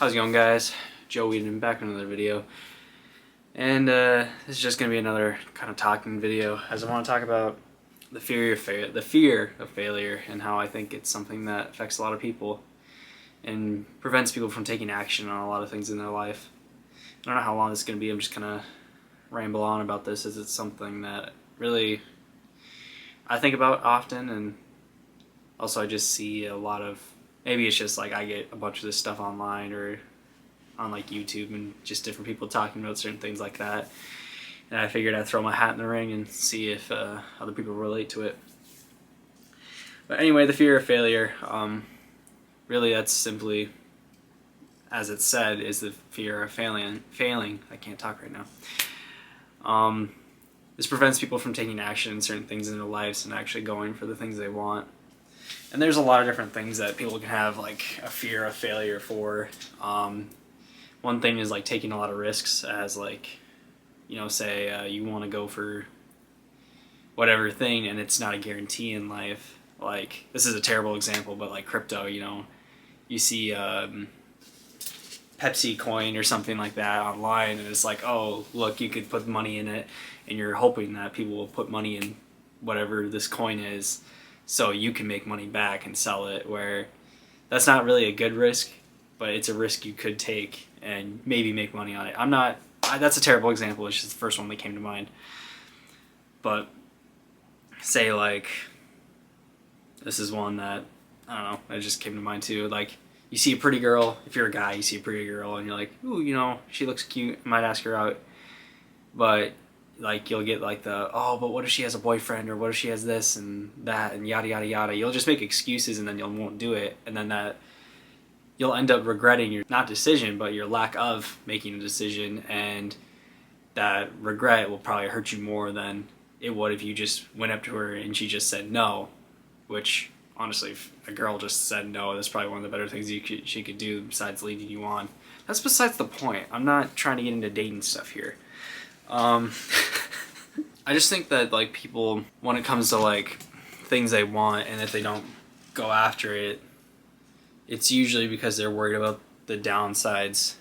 How's it going, guys? Joe Whedon back in another video, and this is just gonna be another kind of talking video, as I want to talk about the fear of failure and how I think it's something that affects a lot of people and prevents people from taking action on a lot of things in their life. I don't know how long this is gonna be. I'm just gonna ramble on about this, as it's something that really I think about often, and also I just see a lot of, maybe it's just like I get a bunch of this stuff online or on like YouTube and just different people talking about certain things like that, and I figured I'd throw my hat in the ring and see if other people relate to it. But anyway, the fear of failure, really that's simply, as it's said, is the fear of failing. I can't talk right now. This prevents people from taking action in certain things in their lives and actually going for the things they want. And there's a lot of different things that people can have like a fear of failure for. One thing is like taking a lot of risks, as like, you know, say you want to go for whatever thing and it's not a guarantee in life. Like, this is a terrible example, but like crypto, you know, you see Pepsi coin or something like that online, and it's like, oh, look, you could put money in it, and you're hoping that people will put money in whatever this coin is so you can make money back and sell it, where that's not really a good risk, but it's a risk you could take and maybe make money on it. That's a terrible example. It's just the first one that came to mind. But say like, this is one that, I don't know, it just came to mind too. Like, you see a pretty girl, if you're a guy, you see a pretty girl and you're like, ooh, you know, she looks cute, I might ask her out. But like, you'll get like oh, but what if she has a boyfriend, or what if she has this and that and yada yada yada. You'll just make excuses and then you won't do it, and then that you'll end up regretting your not decision, but your lack of making a decision, and that regret will probably hurt you more than it would if you just went up to her and she just said no. Which, honestly, if a girl just said no, that's probably one of the better things she could do besides leading you on. That's besides the point. I'm not trying to get into dating stuff here. I just think that like people, when it comes to like things they want, and if they don't go after it, it's usually because they're worried about the downsides.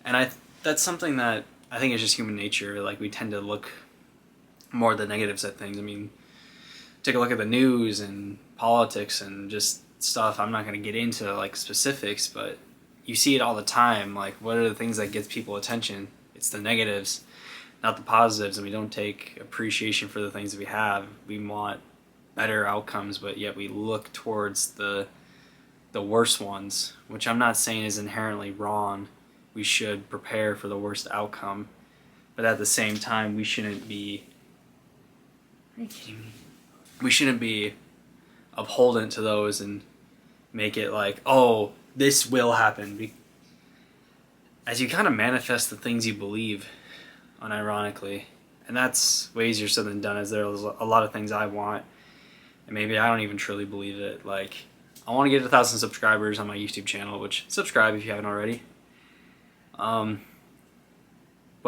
And that's something that I think is just human nature. Like, we tend to look more at the negatives at things. I mean, take a look at the news and politics and just stuff. I'm not going to get into like specifics, but you see it all the time. Like, what are the things that gets people attention? It's the negatives, not the positives. And we don't take appreciation for the things that we have. We want better outcomes, but yet we look towards the worst ones, which I'm not saying is inherently wrong. We should prepare for the worst outcome, but at the same time, we shouldn't be, are you kidding me? We shouldn't be upholdent to those and make it like, oh, this will happen. As you kind of manifest the things you believe, unironically. And that's way easier said than done, as there's a lot of things I want, and maybe I don't even truly believe it. Like, I want to get 1,000 subscribers on my YouTube channel, which, subscribe if you haven't already. But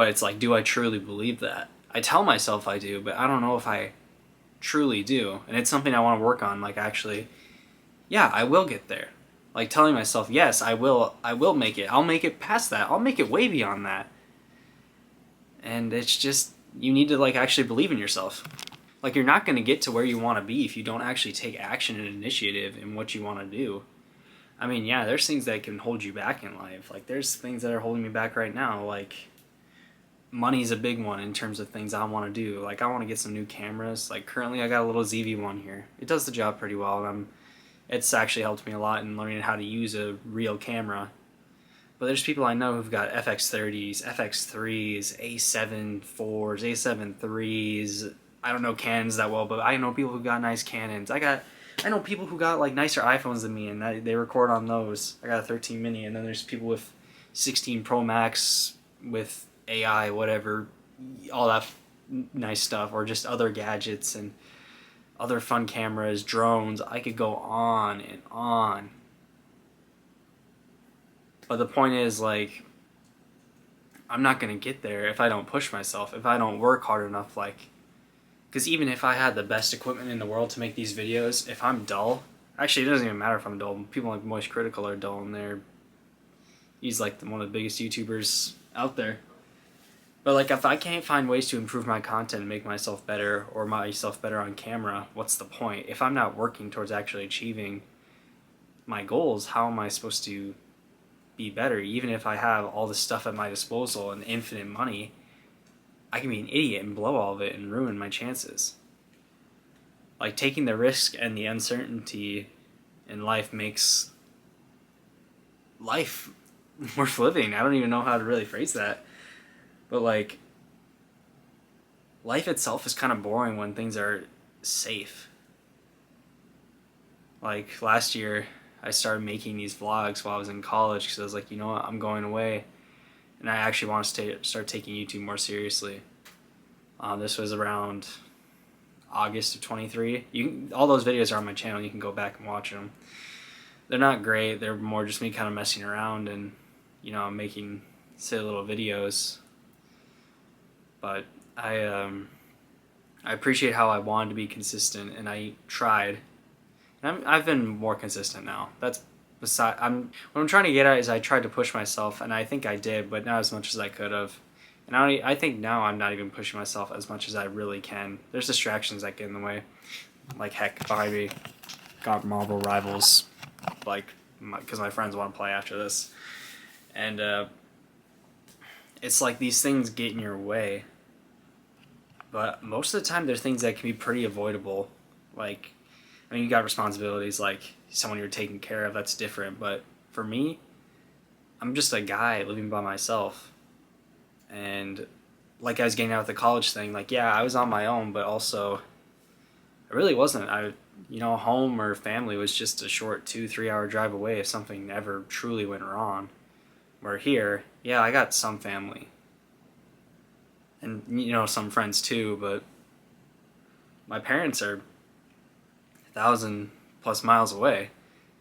it's like, do I truly believe that? I tell myself I do, but I don't know if I truly do. And it's something I want to work on. Like, actually, yeah, I will get there. Like, telling myself, yes, I will make it. I'll make it past that. I'll make it way beyond that. And it's just, you need to like actually believe in yourself. Like, you're not going to get to where you want to be if you don't actually take action and initiative in what you want to do. I mean, yeah, there's things that can hold you back in life. Like, there's things that are holding me back right now. Like, money's a big one in terms of things I want to do. Like, I want to get some new cameras. Like, currently I got a little ZV-1 here. It does the job pretty well, and it's actually helped me a lot in learning how to use a real camera. But there's people I know who've got FX30s, FX3s, A7 4s, A7 3s. I don't know Canons that well, but I know people who got nice Canons. I know people who got like nicer iPhones than me, and they record on those. I got a 13 mini, and then there's people with 16 Pro Max with AI, whatever, all that nice stuff, or just other gadgets and other fun cameras, drones. I could go on and on. But the point is, like, I'm not going to get there if I don't push myself, if I don't work hard enough. Like, because even if I had the best equipment in the world to make these videos, if I'm dull, actually it doesn't even matter if I'm dull. People like Moist Critical are dull, and they're He's like one of the biggest YouTubers out there. But like, if I can't find ways to improve my content and make myself better, or myself better on camera, what's the point? If I'm not working towards actually achieving my goals, how am I supposed to be better? Even if I have all this stuff at my disposal and infinite money, I can be an idiot and blow all of it and ruin my chances. Like, taking the risk and the uncertainty in life makes life worth living. I don't even know how to really phrase that. But like, life itself is kind of boring when things are safe. Like, last year, I started making these vlogs while I was in college because I was like, you know what, I'm going away. And I actually want to start taking YouTube more seriously. This was around August of 23. All those videos are on my channel. You can go back and watch them. They're not great. They're more just me kind of messing around and, making silly little videos. But I appreciate how I wanted to be consistent, and I tried. And I've been more consistent now. That's what I'm trying to get at is I tried to push myself, and I think I did, but not as much as I could have. And I think now I'm not even pushing myself as much as I really can. There's distractions that get in the way. Like, heck, behind me got Marvel Rivals, like, because my friends want to play after this. And it's like these things get in your way. But most of the time, they're things that can be pretty avoidable. Like, I mean, you got responsibilities, like someone you're taking care of, that's different. But for me, I'm just a guy living by myself. And like I was getting out with the college thing, like, yeah, I was on my own, but also I really wasn't. Home or family was just a short 2-3 hour drive away if something ever truly went wrong. Where here, yeah, I got some family. And, some friends too, but my parents are 1,000+ miles away.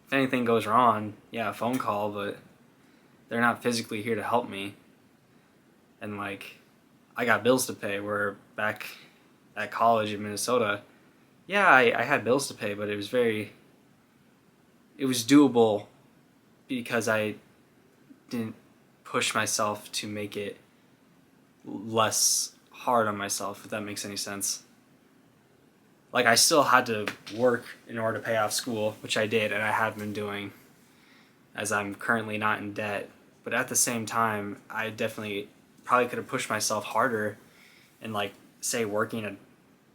If anything goes wrong, yeah, a phone call, but they're not physically here to help me. And like, I got bills to pay, where back at college in Minnesota, yeah, I had bills to pay, but it was doable because I didn't push myself to make it less hard on myself, if that makes any sense. Like, I still had to work in order to pay off school, which I did, and I have been doing, as I'm currently not in debt. But at the same time, I definitely probably could have pushed myself harder and, like, say, working a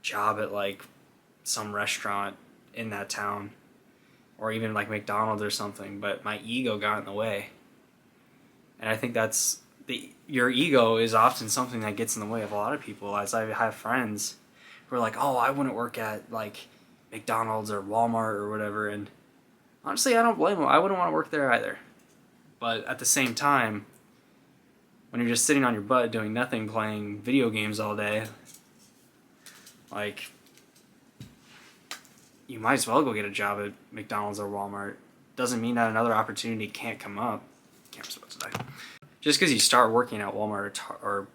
job at, like, some restaurant in that town, or even, like, McDonald's or something, but my ego got in the way. And I think your ego is often something that gets in the way of a lot of people, as I have friends who are like, oh, I wouldn't work at, like, McDonald's or Walmart or whatever, and honestly, I don't blame them. I wouldn't want to work there either. But at the same time, when you're just sitting on your butt doing nothing, playing video games all day, like, you might as well go get a job at McDonald's or Walmart. Doesn't mean that another opportunity can't come up. Camera's about to die. Just because you start working at Walmart or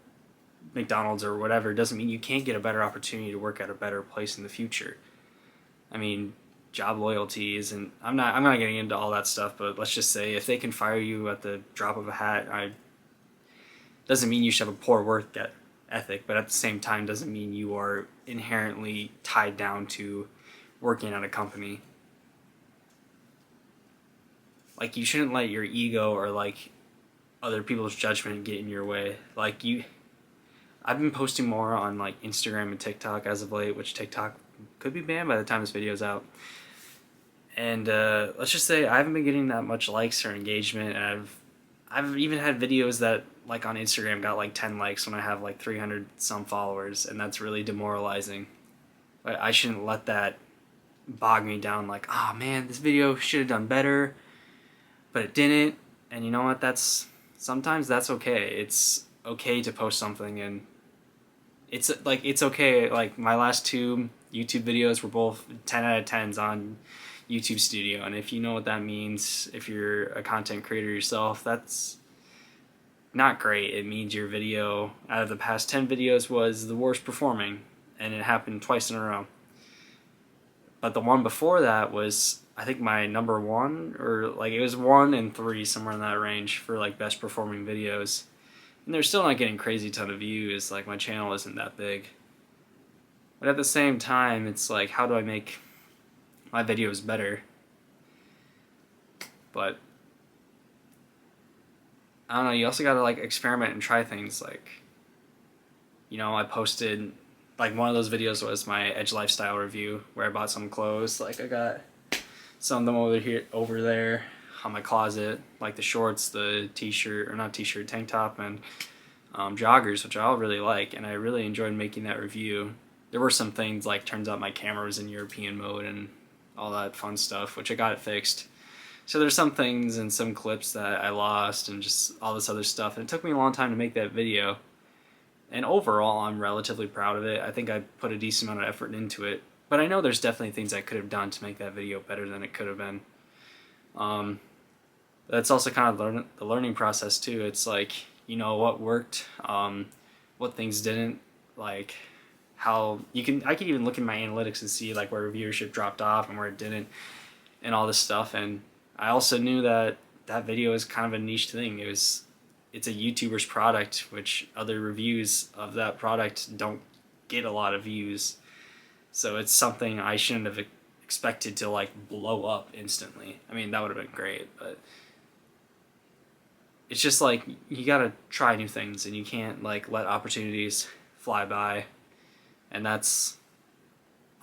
McDonald's or whatever doesn't mean you can't get a better opportunity to work at a better place in the future. I mean, job loyalty isn't... I'm not getting into all that stuff, but let's just say if they can fire you at the drop of a hat, doesn't mean you should have a poor work ethic, but at the same time doesn't mean you are inherently tied down to working at a company. Like, you shouldn't let your ego or, like, other people's judgment get in your way. Like, I've been posting more on, like, Instagram and TikTok as of late, which TikTok could be banned by the time this video's out. And let's just say I haven't been getting that much likes or engagement, and I've even had videos that, like, on Instagram got like 10 likes when I have like 300 some followers, and that's really demoralizing. But I shouldn't let that bog me down, like, oh man, this video should have done better, but it didn't. And you know what, sometimes that's okay. It's okay to post something, and it's okay. Like, my last 2 YouTube videos were both 10 out of 10s on YouTube Studio, and if you know what that means, if you're a content creator yourself, that's not great. It means your video out of the past 10 videos was the worst performing, and it happened twice in a row. But the one before that was, I think my number one, or like it was 1 and 3, somewhere in that range for like best performing videos. And they're still not getting crazy ton of views, like my channel isn't that big. But at the same time, it's like, how do I make my videos better? But I don't know, you also gotta like experiment and try things. Like, you know, I posted, like one of those videos was my Edge lifestyle review where I bought some clothes. Like I got some of them over there on my closet, like the shorts, the t-shirt, or not t-shirt, tank top, and joggers, which I all really like, and I really enjoyed making that review. There were some things like, turns out my camera was in European mode and all that fun stuff, which I got it fixed. So there's some things and some clips that I lost and just all this other stuff, and it took me a long time to make that video. And overall, I'm relatively proud of it. I think I put a decent amount of effort into it, but I know there's definitely things I could have done to make that video better than it could have been. That's also kind of the learning process too. It's like, you know, what worked, what things didn't, like how I can even look in my analytics and see like where viewership dropped off and where it didn't, and all this stuff. And I also knew that that video is kind of a niche thing. It's a YouTuber's product, which other reviews of that product don't get a lot of views. So it's something I shouldn't have expected to like blow up instantly. I mean, that would have been great, but it's just like, you gotta try new things and you can't like let opportunities fly by. And that's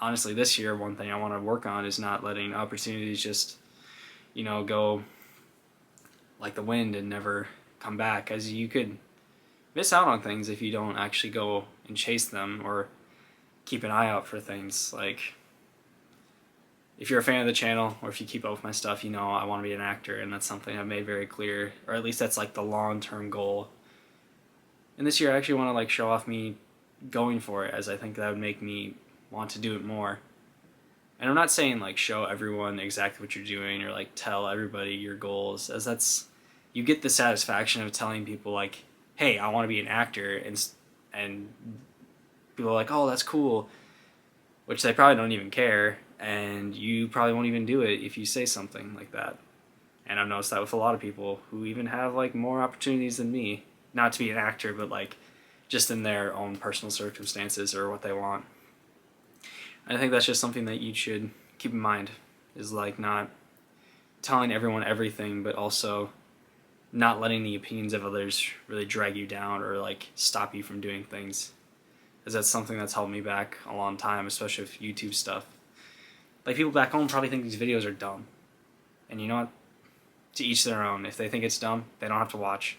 honestly this year one thing I want to work on, is not letting opportunities just, you know, go like the wind and never come back, as you could miss out on things if you don't actually go and chase them or keep an eye out for things. Like, if you're a fan of the channel, or if you keep up with my stuff, you know I want to be an actor, and that's something I've made very clear, or at least that's like the long-term goal. And this year I actually want to like show off me going for it, as I think that would make me want to do it more. And I'm not saying like show everyone exactly what you're doing or like tell everybody your goals, as that's, you get the satisfaction of telling people like, hey, I want to be an actor, and people are like, oh, that's cool, which they probably don't even care, and you probably won't even do it if you say something like that. And I've noticed that with a lot of people who even have like more opportunities than me, not to be an actor, but like just in their own personal circumstances or what they want. And I think that's just something that you should keep in mind, is like not telling everyone everything, but also not letting the opinions of others really drag you down or like stop you from doing things. Because that's something that's held me back a long time, especially with YouTube stuff. Like, people back home probably think these videos are dumb. And you know what? To each their own. If they think it's dumb, they don't have to watch.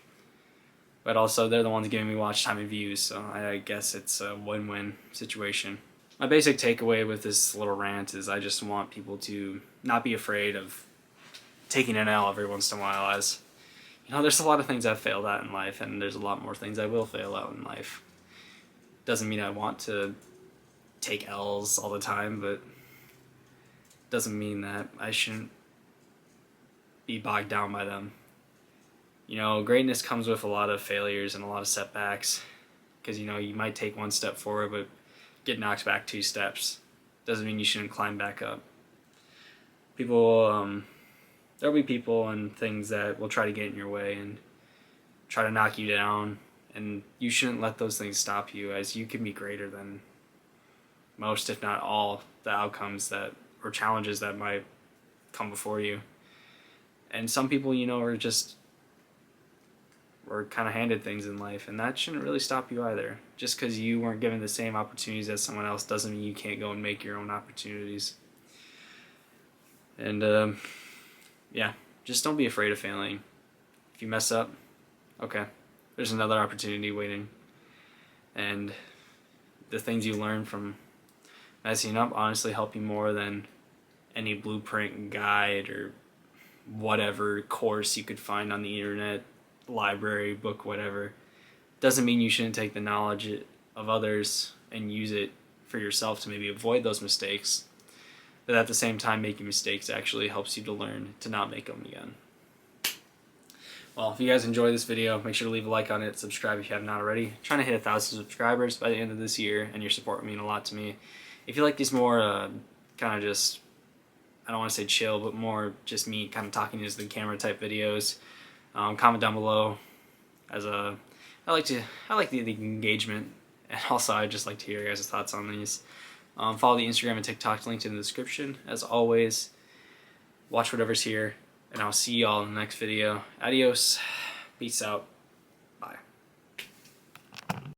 But also, they're the ones giving me watch time and views, so I guess it's a win-win situation. My basic takeaway with this little rant is I just want people to not be afraid of taking an L every once in a while, as, you know, there's a lot of things I've failed at in life, and there's a lot more things I will fail at in life. Doesn't mean I want to take L's all the time, but doesn't mean that I shouldn't be bogged down by them. You know, greatness comes with a lot of failures and a lot of setbacks, because, you know, you might take one step forward but get knocked back 2 steps. Doesn't mean you shouldn't climb back up. There'll be people and things that will try to get in your way and try to knock you down, and you shouldn't let those things stop you, as you can be greater than most, if not all, the outcomes that, or challenges that might come before you. And some people, you know, are kind of handed things in life, and that shouldn't really stop you either. Just because you weren't given the same opportunities as someone else doesn't mean you can't go and make your own opportunities. And yeah, just don't be afraid of failing. If you mess up, okay, there's another opportunity waiting. And the things you learn from messing up honestly help you more than any blueprint, guide, or whatever course you could find on the internet, library, book, whatever. Doesn't mean you shouldn't take the knowledge of others and use it for yourself to maybe avoid those mistakes. But at the same time, making mistakes actually helps you to learn to not make them again. Well, if you guys enjoy this video, make sure to leave a like on it, subscribe if you have not already. I'm trying to hit 1,000 subscribers by the end of this year, and your support would mean a lot to me. If you like these more kind of just, I don't want to say chill, but more just me kind of talking into the camera type videos. Comment down below. I like the engagement, and also I just like to hear your guys' thoughts on these. Follow the Instagram and TikTok linked in the description. As always, watch whatever's here, and I'll see y'all in the next video. Adios. Peace out.